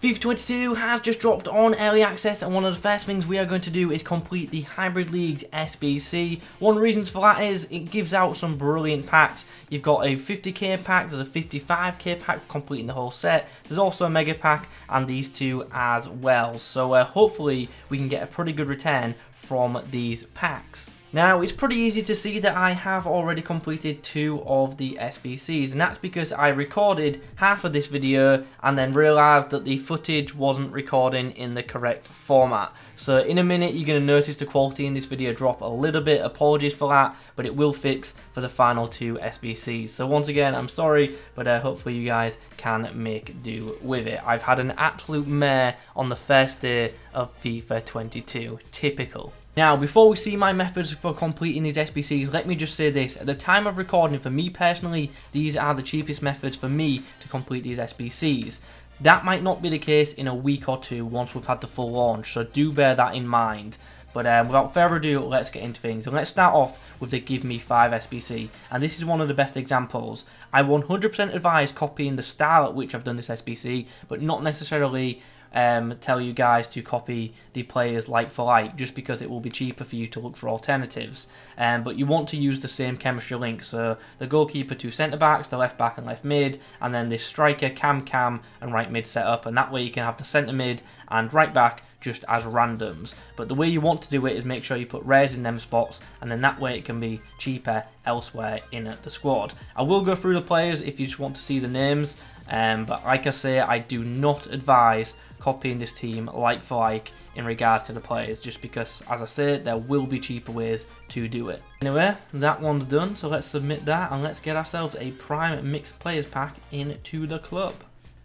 FIFA 22 has just dropped on early access, and one of the first things we are going to do is complete the Hybrid Leagues SBC. One of the reasons for that is it gives out some brilliant packs. You've got a 50k pack, there's a 55k pack for completing the whole set, there's also a mega pack, and these two as well. So hopefully we can get a pretty good return from these packs. Now, it's pretty easy to see that I have already completed 2 of the SBCs, and that's because I recorded half of this video and then realised that the footage wasn't recording in the correct format. So in a minute you're going to notice the quality in this video drop a little bit, apologies for that, but it will fix for the final 2 SBCs. So once again, I'm sorry, but hopefully you guys can make do with it. I've had an absolute mare on the first day of FIFA 22, typical. Now, before we see my methods for completing these SBCs, let me just say this. At the time of recording, for me personally, these are the cheapest methods for me to complete these SBCs. That might not be the case in a week or 2 once we've had the full launch, so do bear that in mind. But without further ado, let's get into things. And let's start off with the Give Me 5 SBC. And this is one of the best examples. I 100% advise copying the style at which I've done this SBC, but not necessarily tell you guys to copy the players like for like, just because it will be cheaper for you to look for alternatives. But you want to use the same chemistry link, so the goalkeeper, 2 centre backs, the left back and left mid, and then this striker, cam and right mid setup, and that way you can have the centre mid and right back just as randoms. But the way you want to do it is make sure you put rares in them spots, and then that way it can be cheaper elsewhere in the squad. I will go through the players if you just want to see the names, but like I say, I do not advise copying this team like for like in regards to the players, just because, as I said, there will be cheaper ways to do it. Anyway, that one's done, so let's submit that and let's get ourselves a prime mixed players pack into the club.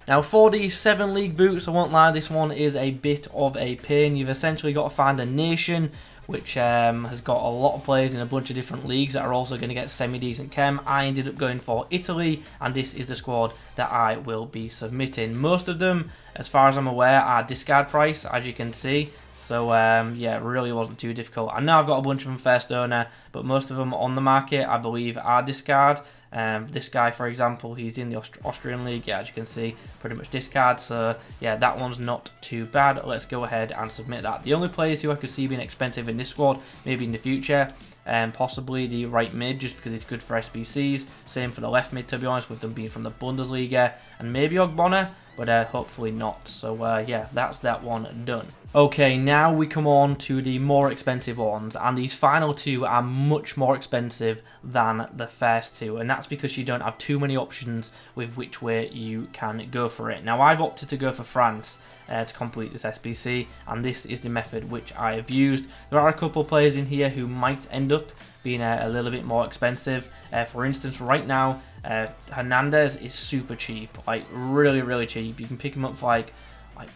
Now, for these 7 league boots, I won't lie, this one is a bit of a pain. You've essentially got to find a nation which has got a lot of players in a bunch of different leagues that are also going to get semi-decent chem. I ended up going for Italy, and this is the squad that I will be submitting. Most of them, as far as I'm aware, are discard price, as you can see. So yeah, it really wasn't too difficult. I know I've got a bunch of them first owner, but most of them on the market, I believe, are discard. This guy, for example, he's in the Austrian league. Yeah, as you can see, pretty much discard. So yeah, that one's not too bad. Let's go ahead and submit that. The only players who I could see being expensive in this squad, maybe in the future, possibly the right mid, just because it's good for SBCs. Same for the left mid, to be honest, with them being from the Bundesliga, and maybe Ogbonna, but hopefully not. So yeah, that's that one done. Okay, now we come on to the more expensive ones, and these final 2 are much more expensive than the first 2, and that's because you don't have too many options with which way you can go for it. Now, I've opted to go for France to complete this SBC, and this is the method which I have used. There are a couple of players in here who might end up being a little bit more expensive. For instance, right now, Hernandez is super cheap, like really cheap. You can pick him up for like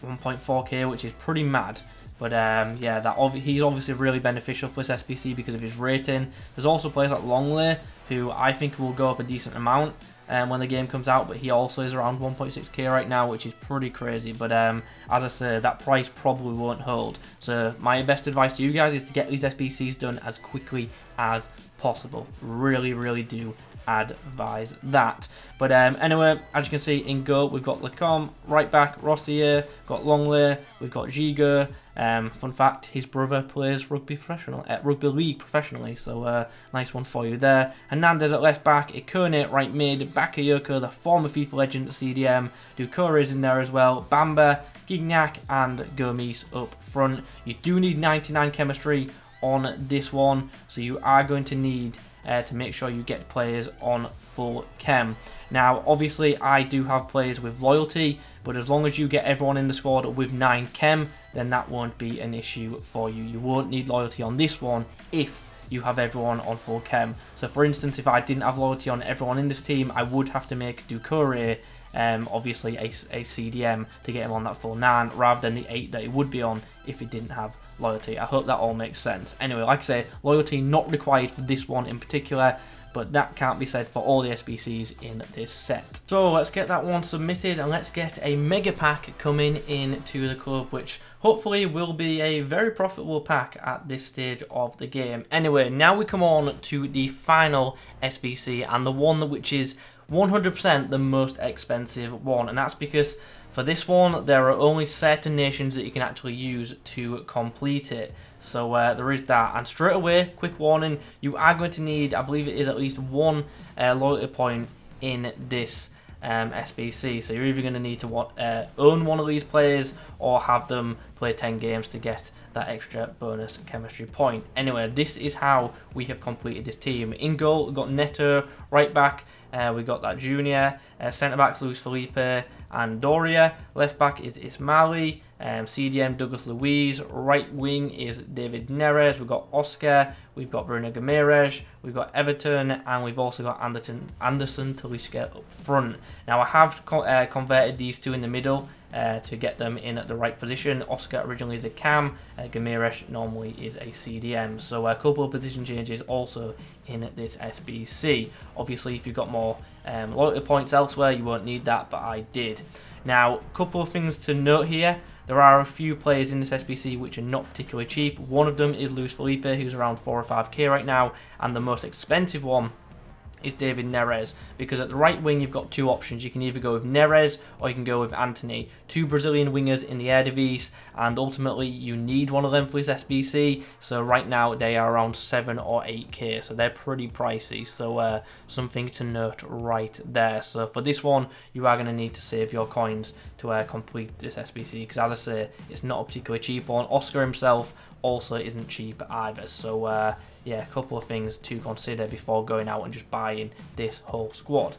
1.4k, which is pretty mad. But yeah, he's obviously really beneficial for this SBC because of his rating. There's also players like Longley, who I think will go up a decent amount when the game comes out, but he also is around 1.6k right now, which is pretty crazy. But as I say, that price probably won't hold. So my best advice to you guys is to get these SBCs done as quickly as possible. Really do advise that. But anyway, as you can see, in goal we've got Lecomte, right back Rossier, got Longley, we've got Gigot. Fun fact, his brother plays rugby league professionally, so nice one for you there. Hernandez at left back, Ikone right mid, Bakayoko, the former FIFA legend at CDM, Doucouré is in there as well, Bamba, Gignac and Gomis up front. You do need 99 chemistry on this one, so you are going to need to make sure you get players on full chem. Now, obviously, I do have players with loyalty, but as long as you get everyone in the squad with 9 chem, then that won't be an issue for you. You won't need loyalty on this one if you have everyone on full chem. So, for instance, if I didn't have loyalty on everyone in this team, I would have to make Doucouré obviously a CDM to get him on that full 9, rather than the 8 that he would be on if he didn't have loyalty. I hope that all makes sense. Anyway, like I say, loyalty not required for this one in particular, but that can't be said for all the SBCs in this set. So let's get that one submitted, and let's get a mega pack coming into the club, which hopefully will be a very profitable pack at this stage of the game. Anyway, now we come on to the final SBC, and the one which is 100% the most expensive one, and that's because For this one, there are only certain nations that you can actually use to complete it. So there is that. And straight away, quick warning, you are going to need, I believe it is at least one loyalty point in this SBC. So you're either going to need to own one of these players or have them play 10 games to get that extra bonus chemistry point. Anyway, this is how we have completed this team. In goal, we've got Neto, right back, we got that Junior, centre backs Luis Felipe and Doria, left back is Ismaili, CDM Douglas Luiz, right wing is David Neres, we've got Oscar, we've got Bruno Guimaraes, we've got Everton, and we've also got Anderson Talisca up front. Now I have converted these two in the middle to get them in at the right position. Oscar originally is a cam, Guimaraes normally is a CDM, so a couple of position changes also in this SBC. Obviously if you've got more loyalty points elsewhere you won't need that, but I did. Now a couple of things to note here. There are a few players in this SBC which are not particularly cheap. One of them is Luis Felipe, who's around 4 or 5k right now, and the most expensive one is David Neres, because at the right wing you've got two options. You can either go with Neres or you can go with Anthony, two Brazilian wingers in the Eredivisie, and ultimately you need one of them for this SBC. So right now they are around 7 or 8k, so they're pretty pricey, so something to note right there. So for this one you are going to need to save your coins to complete this SBC, because as I say, it's not a particularly cheap one. Oscar himself also isn't cheap either, so yeah, a couple of things to consider before going out and just buying this whole squad.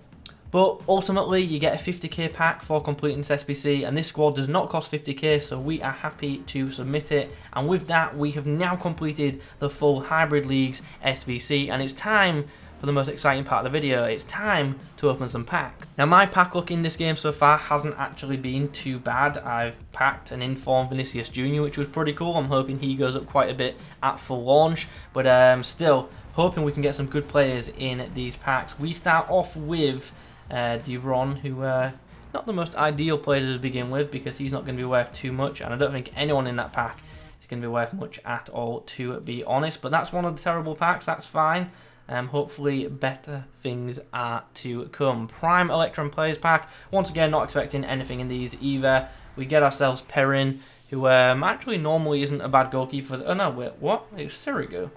But ultimately you get a 50k pack for completing this SBC, and this squad does not cost 50k, so we are happy to submit it. And with that we have now completed the full Hybrid Leagues SBC, and it's time for the most exciting part of the video. It's time to open some packs. Now my pack luck in this game so far hasn't actually been too bad. I've packed an informed Vinicius Jr., which was pretty cool. I'm hoping he goes up quite a bit at full launch, but still hoping we can get some good players in these packs. We start off with Devron, who not the most ideal player to begin with, because he's not going to be worth too much, and I don't think anyone in that pack is going to be worth much at all, to be honest. But that's one of the terrible packs, that's fine. Hopefully better things are to come. Prime Electron Players Pack. Once again, not expecting anything in these either. We get ourselves Perrin, who actually normally isn't a bad goalkeeper. Oh no, wait, what? It was Sirigu.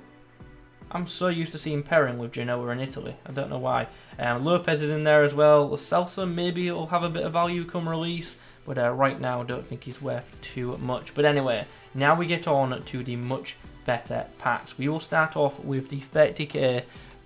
I'm so used to seeing Perrin with Genoa in Italy. I don't know why. Lopez is in there as well. Celsa, maybe it'll have a bit of value come release, but right now I don't think he's worth too much. But anyway, now we get on to the much better packs. We will start off with the 30k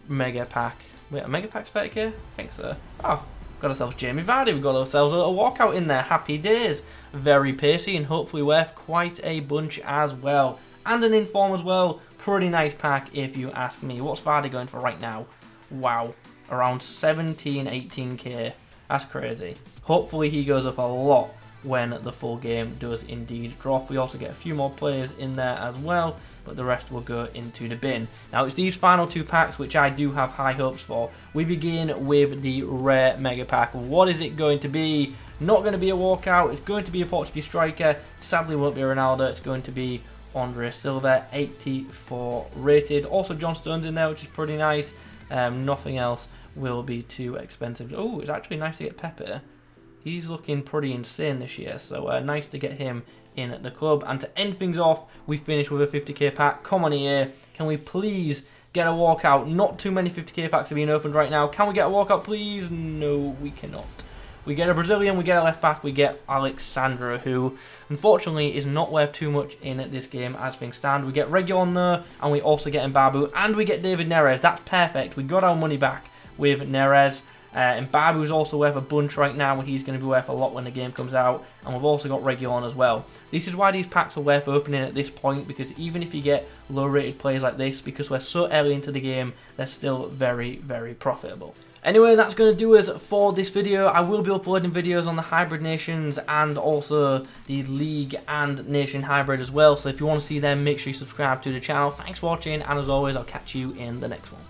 mega pack. Wait, a mega pack's 30k? I think so. Oh, got ourselves Jamie Vardy. We've got ourselves a walkout in there. Happy days. Very pacey and hopefully worth quite a bunch as well. And an inform as well. Pretty nice pack if you ask me. What's Vardy going for right now? Wow. Around 17, 18k. That's crazy. Hopefully he goes up a lot when the full game does indeed drop. We also get a few more players in there as well, but the rest will go into the bin. Now it's these final two packs which I do have high hopes for. We begin with the rare mega pack. What is it going to be? Not going to be a walkout. It's going to be a Portuguese striker. Sadly won't be Ronaldo. It's going to be Andre Silva, 84 rated. Also John Stones in there, which is pretty nice. Nothing else will be too expensive. Oh, it's actually nice to get Pepe. He's looking pretty insane this year, so nice to get him in at the club. And to end things off, we finish with a 50k pack. Come on here, can we please get a walkout? Not too many 50k packs are being opened right now. Can we get a walkout, please? No, we cannot. We get a Brazilian, we get a left back, we get Alexandra, who unfortunately is not worth too much in this game as things stand. We get Regulon there, and we also get Mbabu, and we get David Neres. That's perfect. We got our money back with Neres. Mbabu's also worth a bunch right now. He's going to be worth a lot when the game comes out. And we've also got Regulon as well. This is why these packs are worth opening at this point, because even if you get low rated players like this, because we're so early into the game, they're still very, very profitable. Anyway, that's going to do us for this video. I will be uploading videos on the Hybrid Nations and also the League and Nation Hybrid as well. So if you want to see them, make sure you subscribe to the channel. Thanks for watching, and as always, I'll catch you in the next one.